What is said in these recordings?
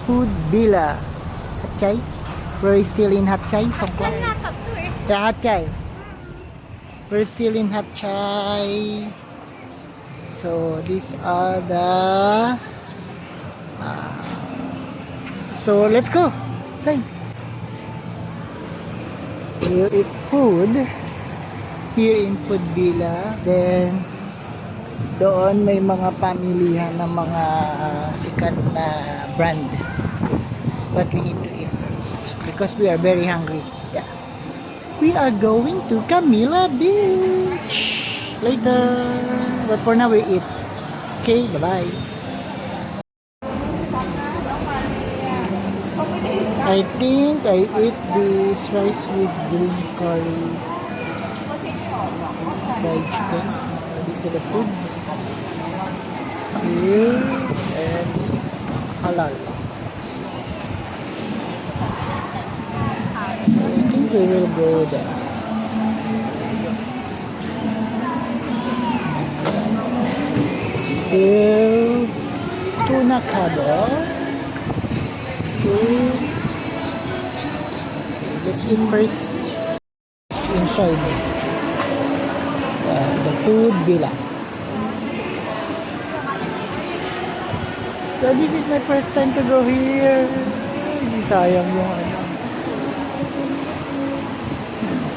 Food Villa. Hatchay? We're still in Hatchay, Songkla. Yeah, Hatchay. We're still in Hatchay. So these are the so let's go. Say. We'll eat food here in Food Villa. Then doon may mga pamilihan ng mga sikat na brand. But we need to eat first because we are very hungry. Yeah. We are going to Camila Beach later. But for now we eat. Okay, bye-bye. I think I eat this rice with green curry, fried chicken. These are the foods here, and it's halal. So I think we will go there. Still tuna cuddle. Food. Let's eat first inside the Food Villa. So this is my first time to go here. Hindi sayang yung ano.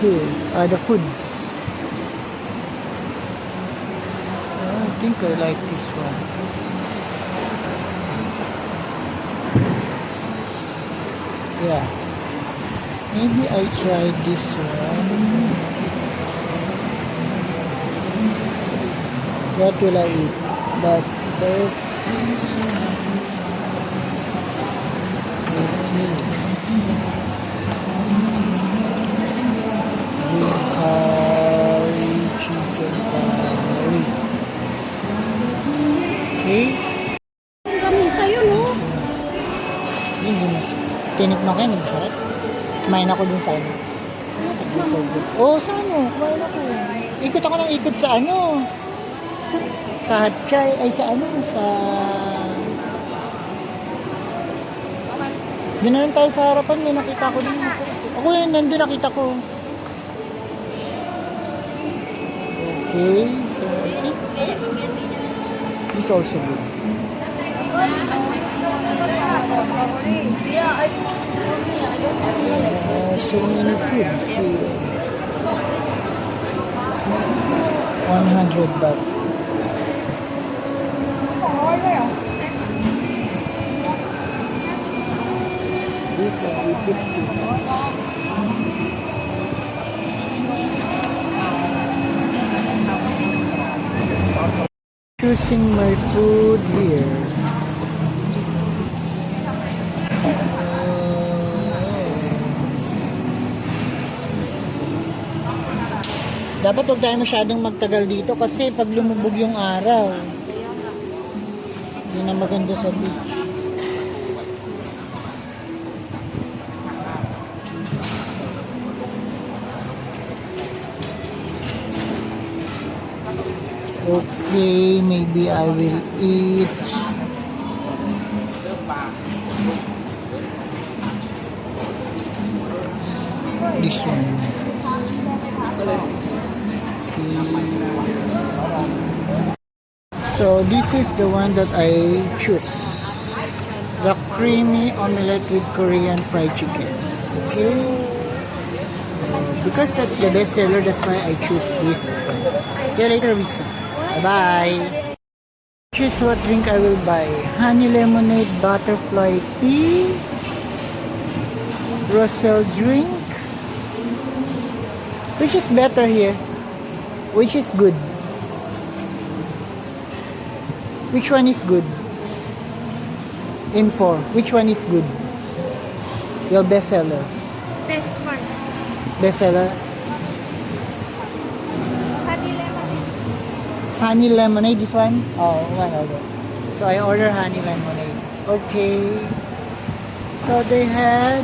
Here are the foods. I think I like this one. Yeah. Maybe I try this one. What will I eat? But first, green curry, chicken curry. Okay. Kami sa'yo, no? Hindi mas. Tinikman kayo, hindi masarap. Kumain ako dun sa ano. So good. Oh, sa ano? Kumain ako. Ikot ako ng ikot sa ano. Sa Hatchay. Ay, sa ano? Sa... Doon na lang tayo sa harapan. May nakita ko dun. Ako yun, nandun nakita ko. Okay. So, okay. This is also good. So many foods here. 100 baht. This are the 50 bahts. Choosing my food here. Dapat huwag tayo masyadong magtagal dito kasi pag lumubog yung araw, yun ang maganda sa beach. Okay, maybe I will eat this one. So this is the one that I choose. The creamy omelette with Korean fried chicken. Okay. Because that's the best seller, that's why I choose this one. Okay, later we see. Bye-bye. Choose what drink I will buy. Honey lemonade, butterfly tea, Roselle drink. Which is better here? Which is good? Which one is good? Info. Which one is good? Your best seller. Best one. Best seller. Honey lemonade. Honey lemonade. This one. Oh, one order. So I order honey lemonade. Okay. So they had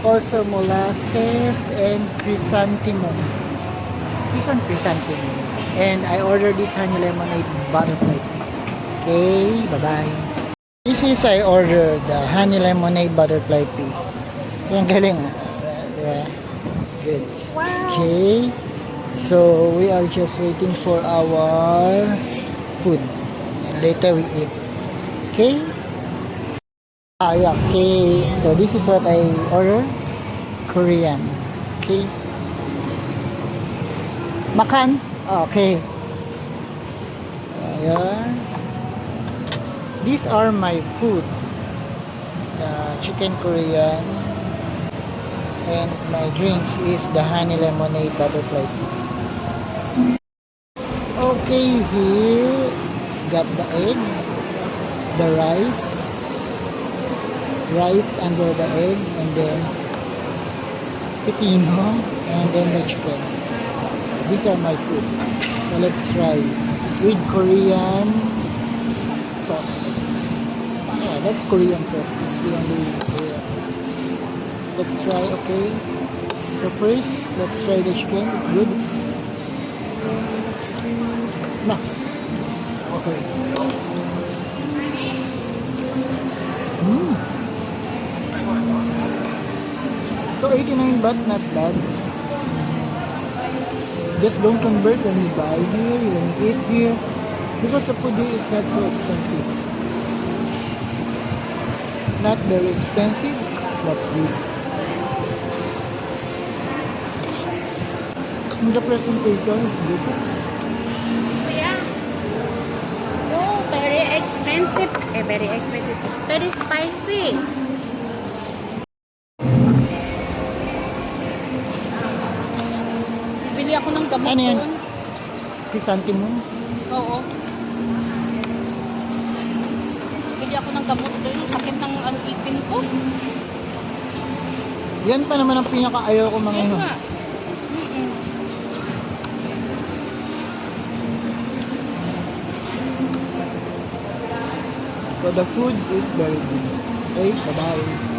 also molasses and chrysanthemum. This one chrysanthemum. And I ordered this honey lemonade butterfly. Okay, bye-bye. This is I ordered the honey lemonade butterfly pea. Yan galing. Diba? Good. Wow. Okay. So we are just waiting for our food. And later we eat. Okay? Yeah, okay. So this is what I ordered. Korean. Okay. Makan? Okay. Ayan. These are my food. The chicken Korean. And my drinks is the honey lemonade butterfly tea. Okay, here got the egg, the rice under the egg, and then pepino, and then the chicken. These are my food. So let's try with Korean sauce. Yeah, that's Korean sauce. It's the only Korean sauce. Let's try, okay? So first, let's try the chicken. Good. No. Okay. Mm. So 89 baht, not bad. Just don't convert when you buy here, when you eat here. Because the food here is not so expensive. Not very expensive, but good. And the presentation is good. Yeah. No, very expensive. Very expensive. Very spicy. Bili ako ng gamot Ano yan? doon. Chrysanthemum. Oo. Bili ako ng gamot doon. Sakit ng ipin ko. Yan pa naman ang pinaka-ayaw ko mga Ayun yun. nga. So the food is very good. Okay, bye-bye.